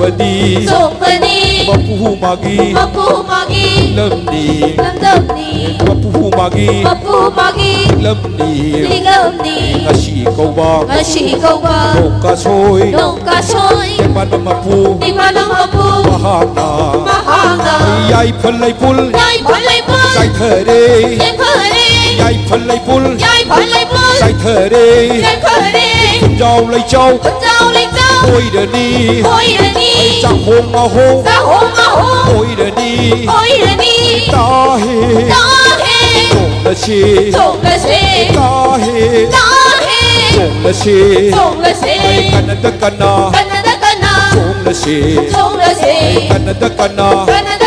badi Bapu magi Lemni Bapu magi Lemni Ngasi kau ba Nongka soy Dimana mapu Mahana Yai phalai pul Sai thare Yai phalai pul Sai thare Rau lấy châu Ôi đờ đi Chẳng hôn mà hôn Ôi đờ đi Ta hê Trông là xê Ta hê Trông là xê Canada cana Trông là xê Canada cana